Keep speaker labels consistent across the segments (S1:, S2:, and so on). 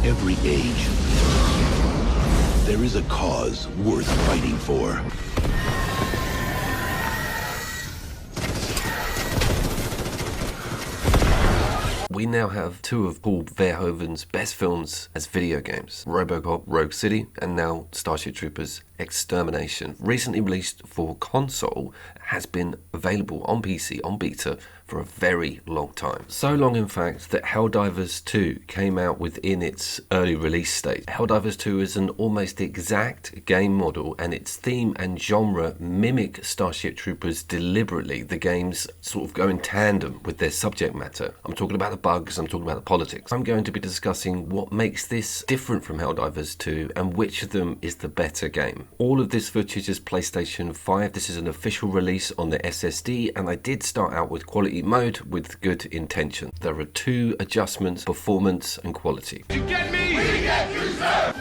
S1: every age, there is a cause worth fighting for.
S2: We now have two of Paul Verhoeven's best films as video games, RoboCop Rogue City and now Starship Troopers Extermination. Recently released for console, has been available on PC, on beta, for a very long time. So long, in fact, that Helldivers 2 came out within its early release state. Helldivers 2 is an almost exact game model, and its theme and genre mimic Starship Troopers deliberately. The games sort of go in tandem with their subject matter. I'm talking about the bugs, I'm talking about the politics. I'm going to be discussing what makes this different from Helldivers 2 and which of them is the better game. All of this footage is PlayStation 5. This is an official release on the SSD, and I did start out with quality mode with good intention. There are two adjustments: performance and quality.
S3: You get me? We get you, sir!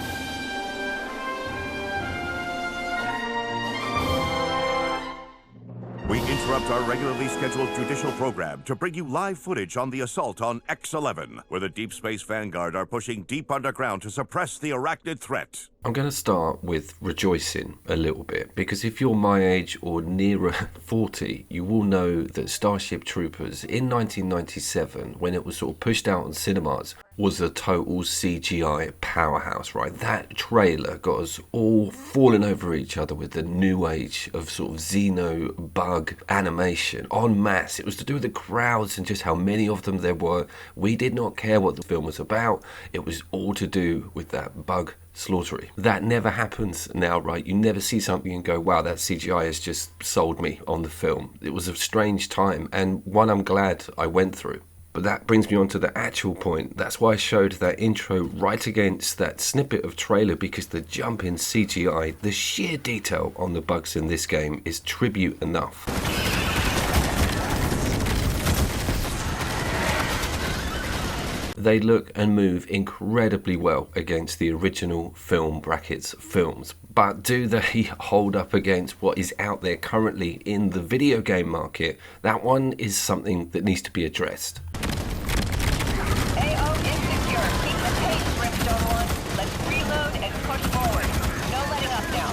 S4: We interrupt our regularly scheduled judicial program to bring you live footage on the assault on X-11, where the Deep Space Vanguard are pushing deep underground to suppress the Arachnid threat.
S2: I'm going to start with rejoicing a little bit, because if you're my age or nearer 40, you will know that Starship Troopers in 1997, when it was sort of pushed out on cinemas, was a total CGI powerhouse, right? That trailer got us all falling over each other with the new age of sort of xeno bug animation en masse. It was to do with the crowds and just how many of them there were. We did not care what the film was about. It was all to do with that bug slaughtery. That never happens now, right? You never see something and go, wow, that CGI has just sold me on the film. It was a strange time, and one I'm glad I went through. But that brings me on to the actual point. That's why I showed that intro right against that snippet of trailer, because the jump in CGI, the sheer detail on the bugs in this game is tribute enough. They look and move incredibly well against the original film brackets films. But do they hold up against what is out there currently in the video game market? That one is something that needs to be addressed.
S5: AO is secure. Keep the pace, Brimstone 1. Let's reload and push forward. No letting up now.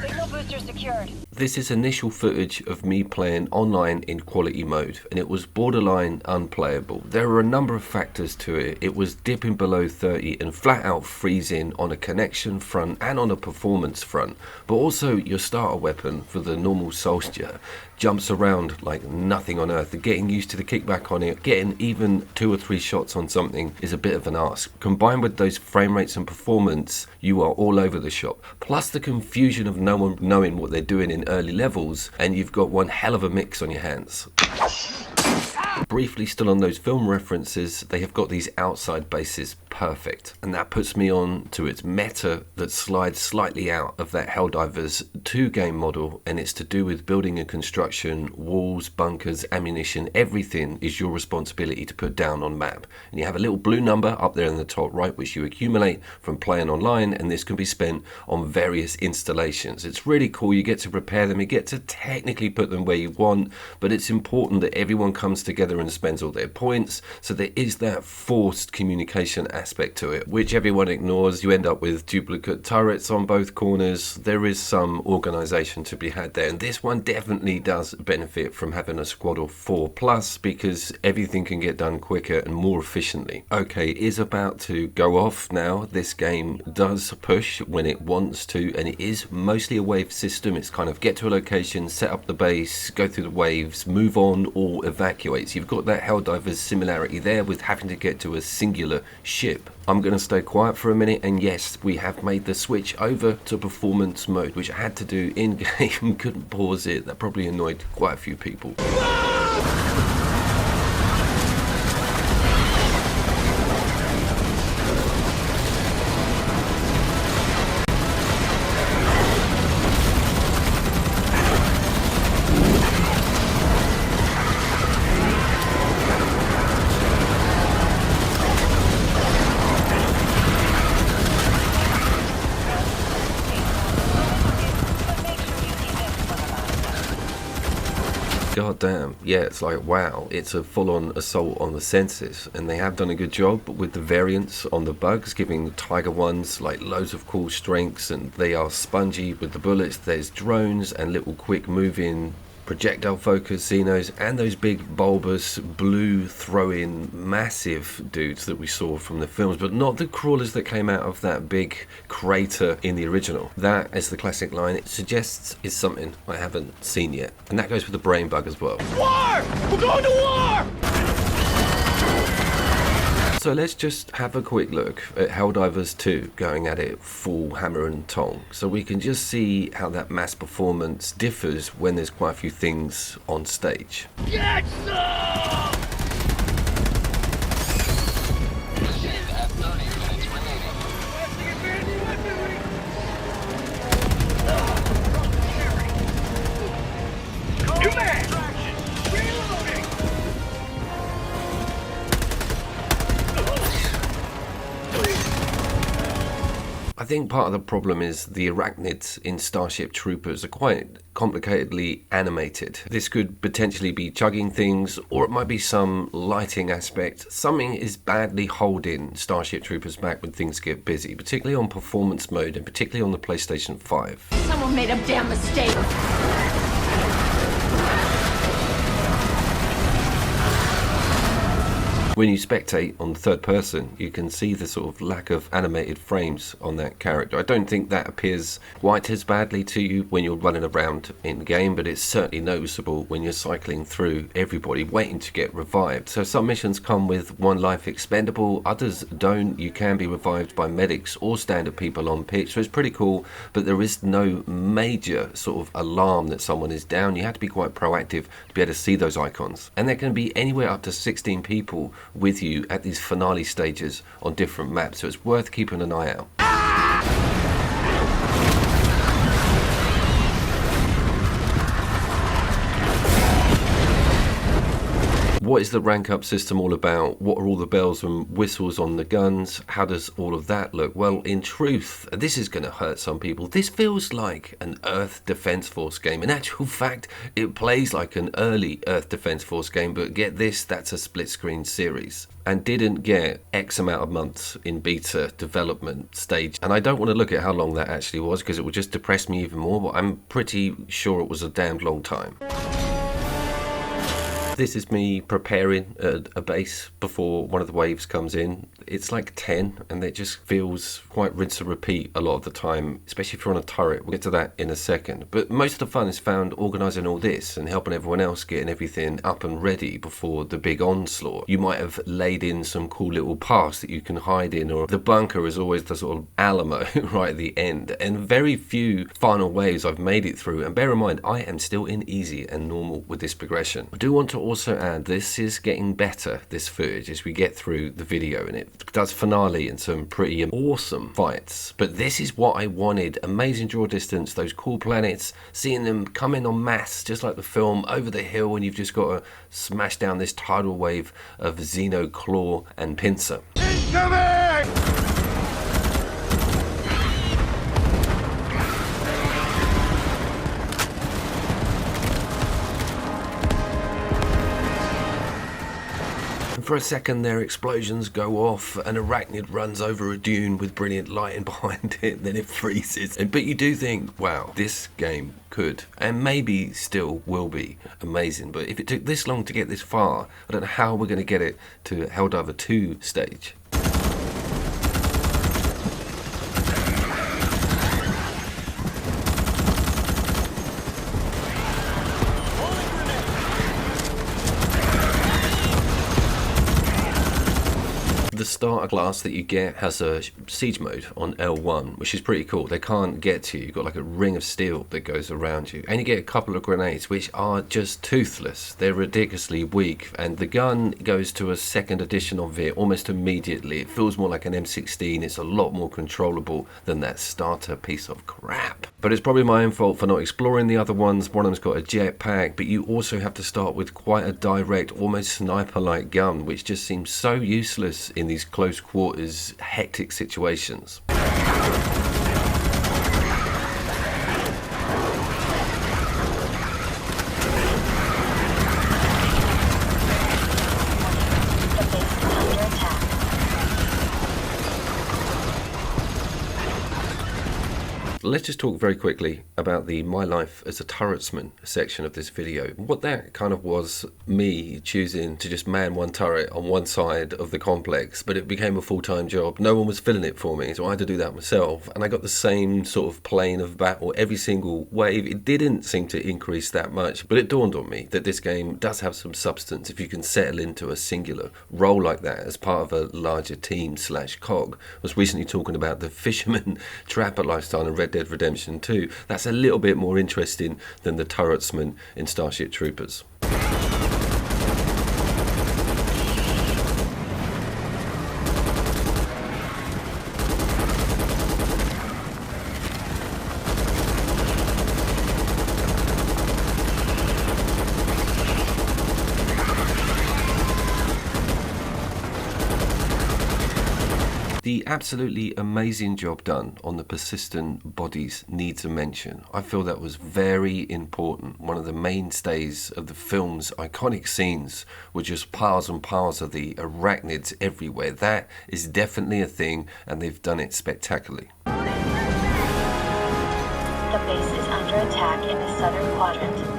S5: Signal booster secured.
S2: This is initial footage of me playing online in quality mode, and it was borderline unplayable. There were a number of factors to it. It was dipping below 30 and flat out freezing on a connection front and on a performance front. But also your starter weapon for the normal soldier jumps around like nothing on earth. Getting used to the kickback on it, getting even 2 or 3 shots on something is a bit of an ask. Combined with those frame rates and performance, you are all over the shop. Plus the confusion of no one knowing what they're doing in early levels, and you've got one hell of a mix on your hands. Briefly still on those film references, they have got these outside bases perfect, and that puts me on to its meta that slides slightly out of that Helldivers 2 game model, and it's to do with building and construction, walls, bunkers, ammunition. Everything is your responsibility to put down on map, and you have a little blue number up there in the top right which you accumulate from playing online, and this can be spent on various installations. It's really cool. You get to repair them, you get to technically put them where you want, but it's important that everyone comes together and spends all their points, so there is that forced communication aspect to it, which everyone ignores. You end up with duplicate turrets on both corners. There is some organisation to be had there, and this one definitely does benefit from having a squad of 4+, because everything can get done quicker and more efficiently. Okay, it is about to go off now. This game does push when it wants to, and it is mostly a wave system. It's kind of get to a location, set up the base, go through the waves, move on, or evacuate. So you've got that Helldivers similarity there with having to get to a singular ship. I'm going to stay quiet for a minute, and yes, we have made the switch over to performance mode, which I had to do in game. Couldn't pause it. That probably annoyed quite a few people. God, damn, yeah, it's like, wow, it's a full-on assault on the senses, and they have done a good job with the variants on the bugs, giving the Tiger ones like loads of cool strengths, and they are spongy with the bullets. There's drones and little quick moving projectile focus Xenos, and those big bulbous blue throw-in massive dudes that we saw from the films, but not the crawlers that came out of that big crater in the original. That, as the classic line it suggests, is something I haven't seen yet, and that goes with the brain bug as well.
S3: War! We're going to war!
S2: So let's just have a quick look at Helldivers 2 going at it full hammer and tong, so we can just see how that mass performance differs when there's quite a few things on stage.
S3: Get some!
S2: I think part of the problem is the Arachnids in Starship Troopers are quite complicatedly animated. This could potentially be chugging things, or it might be some lighting aspect. Something is badly holding Starship Troopers back when things get busy, particularly on performance mode and particularly on the PlayStation 5.
S6: Someone made a damn mistake.
S2: When you spectate on third person, you can see the sort of lack of animated frames on that character. I don't think that appears quite as badly to you when you're running around in game, but it's certainly noticeable when you're cycling through everybody waiting to get revived. So some missions come with one life expendable, others don't. You can be revived by medics or standard people on pitch, so it's pretty cool, but there is no major sort of alarm that someone is down. You have to be quite proactive to be able to see those icons. And there can be anywhere up to 16 people with you at these finale stages on different maps, so it's worth keeping an eye out. What is the rank up system all about? What are all the bells and whistles on the guns? How does all of that look? Well, in truth, this is going to hurt some people. This feels like an Earth Defense Force game. In actual fact, it plays like an early Earth Defense Force game, but get this, that's a split screen series and didn't get X amount of months in beta development stage. And I don't want to look at how long that actually was because it would just depress me even more, but I'm pretty sure it was a damned long time. This is me preparing a base before one of the waves comes in. It's like 10 and it just feels quite rinse and repeat a lot of the time, especially if you're on a turret. We'll get to that in a second. But most of the fun is found organising all this and helping everyone else getting everything up and ready before the big onslaught. You might have laid in some cool little paths that you can hide in, or the bunker is always the sort of Alamo right at the end. And very few final waves I've made it through. And bear in mind, I am still in easy and normal with this progression. I do want to also add, this is getting better, this footage, as we get through the video, and it does finale and some pretty awesome fights. But this is what I wanted: amazing draw distance, those cool planets, seeing them come in en masse, just like the film, over the hill, and you've just got to smash down this tidal wave of Xeno, Claw, and Pincer.
S3: Incoming!
S2: For a second their explosions go off, an Arachnid runs over a dune with brilliant lighting behind it, and then it freezes. But you do think, wow, this game could, and maybe still will be, amazing. But if it took this long to get this far, I don't know how we're going to get it to Helldiver 2 stage. The starter class that you get has a siege mode on L1, which is pretty cool. They can't get to you. You've got like a ring of steel that goes around you, and you get a couple of grenades which are just toothless. They're ridiculously weak, and the gun goes to a second edition of it almost immediately. It feels more like an M16. It's a lot more controllable than that starter piece of crap. But it's probably my own fault for not exploring the other ones. One of them's got a jetpack, but you also have to start with quite a direct, almost sniper-like gun, which just seems so useless in these close quarters, hectic situations. Let's just talk very quickly about the My Life as a Turretsman section of this video. What that kind of was me choosing to just man one turret on one side of the complex, but it became a full-time job. No one was filling it for me, so I had to do that myself, and I got the same sort of plane of battle every single wave. It didn't seem to increase that much, but it dawned on me that this game does have some substance if you can settle into a singular role like that as part of a larger team / cog. I was recently talking about the fisherman trapper lifestyle in Red Dead Redemption 2. That's a little bit more interesting than the turretsman in Starship Troopers. The absolutely amazing job done on the persistent bodies needs a mention. I feel that was very important. One of the mainstays of the film's iconic scenes were just piles and piles of the arachnids everywhere. That is definitely a thing, and they've done it spectacularly.
S7: The base is under attack in the southern quadrant.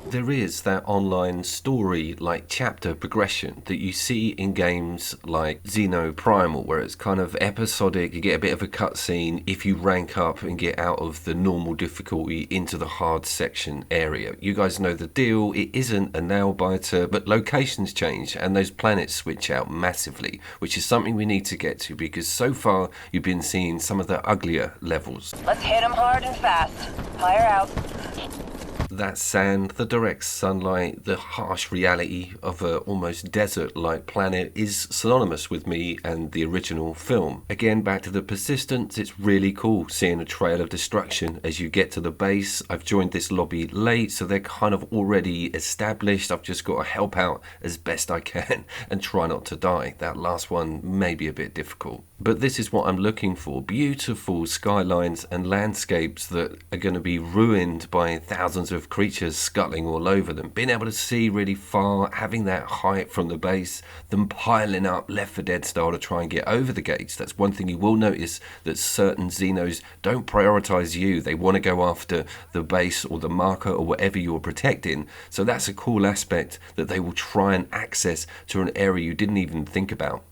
S2: There is that online story like chapter progression that you see in games like Xeno Primal, where it's kind of episodic. You get a bit of a cutscene if you rank up and get out of the normal difficulty into the hard section area. You guys know the deal. It isn't a nail biter, but locations change and those planets switch out massively, which is something we need to get to because so far you've been seeing some of the uglier levels.
S5: Let's hit them hard and fast. Fire out.
S2: That sand, the direct sunlight, the harsh reality of a almost desert-like planet is synonymous with me and the original film. Again, back to the persistence, it's really cool seeing a trail of destruction as you get to the base. I've joined this lobby late, so they're kind of already established. I've just got to help out as best I can and try not to die. That last one may be a bit difficult. But this is what I'm looking for. Beautiful skylines and landscapes that are going to be ruined by thousands of creatures scuttling all over them. Being able to see really far, having that height from the base, them piling up Left 4 Dead style to try and get over the gates. That's one thing you will notice, that certain Xenos don't prioritize you. They want to go after the base or the marker or whatever you're protecting. So that's a cool aspect, that they will try and access to an area you didn't even think about.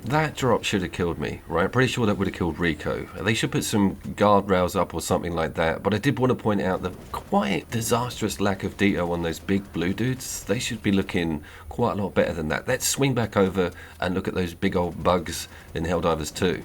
S2: That drop should have killed me, right? Pretty sure that would have killed Rico. They should put some guardrails up or something like that. But I did want to point out the quite disastrous lack of detail on those big blue dudes. They should be looking quite a lot better than that. Let's swing back over and look at those big old bugs in Helldivers 2.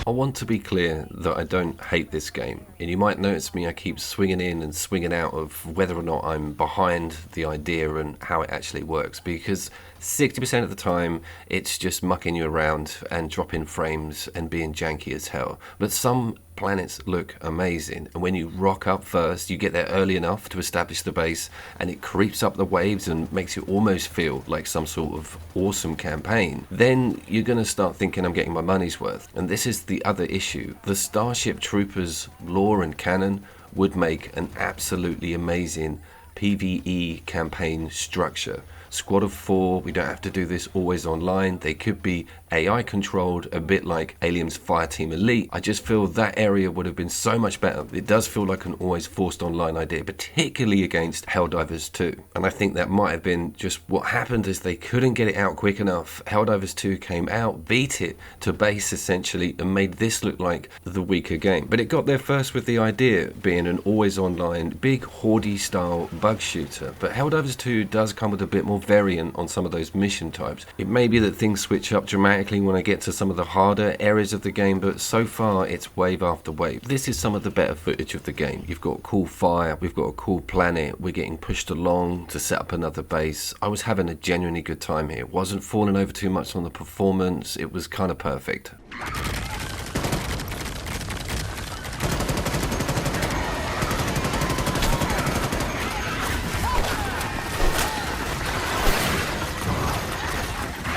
S2: I want to be clear that I don't hate this game, and you might notice me, I keep swinging in and swinging out of whether or not I'm behind the idea and how it actually works, because 60% of the time it's just mucking you around and dropping frames and being janky as hell. But some planets look amazing, and when you rock up first, you get there early enough to establish the base, and it creeps up the waves and makes you almost feel like some sort of awesome campaign. Then you're going to start thinking I'm getting my money's worth. And this is the other issue. The Starship Troopers lore and canon would make an absolutely amazing PvE campaign structure. Squad of 4, we don't have to do this always online. They could be AI controlled, a bit like Alien's Fireteam Elite. I just feel that area would have been so much better. It does feel like an always forced online idea, particularly against Helldivers 2. And I think that might have been just what happened, is they couldn't get it out quick enough. Helldivers 2 came out, beat it to base essentially, and made this look like the weaker game. But it got there first with the idea being an always online, big Horde style bug shooter. But Helldivers 2 does come with a bit more variant on some of those mission types. It may be that things switch up dramatically dramatically when I get to some of the harder areas of the game, but so far it's wave after wave. This is some of the better footage of the game. You've got a cool fire, we've got a cool planet, we're getting pushed along to set up another base. I was having a genuinely good time here. Wasn't falling over too much on the performance. It was kind of perfect.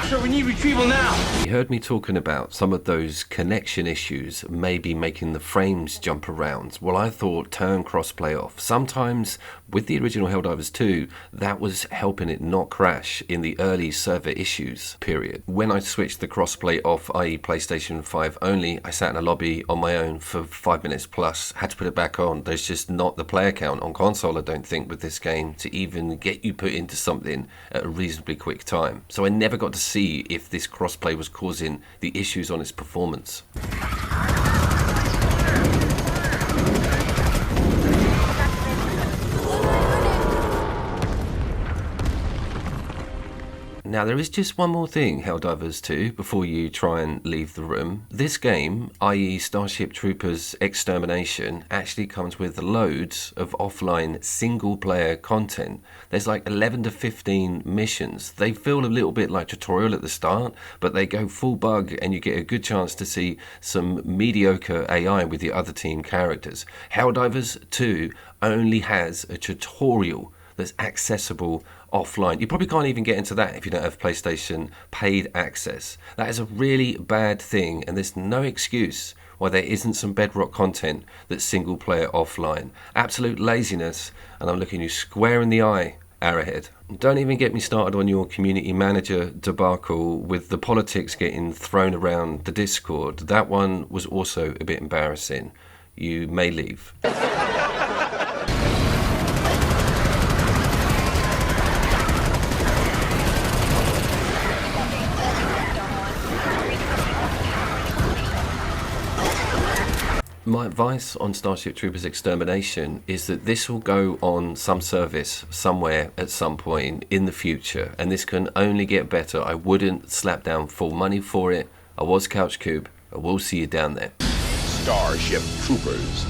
S3: Sir, we need retrieval now.
S2: You heard me talking about some of those connection issues maybe making the frames jump around. Well, I thought turn crossplay off. Sometimes with the original Helldivers 2, that was helping it not crash in the early server issues period. When I switched the crossplay off, i.e. PlayStation 5 only, I sat in a lobby on my own for 5 minutes plus, had to put it back on. There's just not the player count on console, I don't think, with this game to even get you put into something at a reasonably quick time. So I never got to see if this crossplay was causing the issues on its performance. Now there is just one more thing, Helldivers 2, before you try and leave the room. This game, i.e. Starship Troopers Extermination, actually comes with loads of offline single-player content. There's like 11 to 15 missions. They feel a little bit like tutorial at the start, but they go full bug and you get a good chance to see some mediocre AI with the other team characters. Helldivers 2 only has a tutorial that's accessible offline. You probably can't even get into that if you don't have PlayStation paid access. That is a really bad thing, and there's no excuse why there isn't some bedrock content that's single player offline. Absolute laziness, and I'm looking you square in the eye, Arachnid. Don't even get me started on your community manager debacle with the politics getting thrown around the Discord. That one was also a bit embarrassing. You may leave. My advice on Starship Troopers Extermination is that this will go on some service somewhere at some point in the future, and this can only get better. I wouldn't slap down full money for it. I was CouchCube. I will see you down there.
S1: Starship Troopers.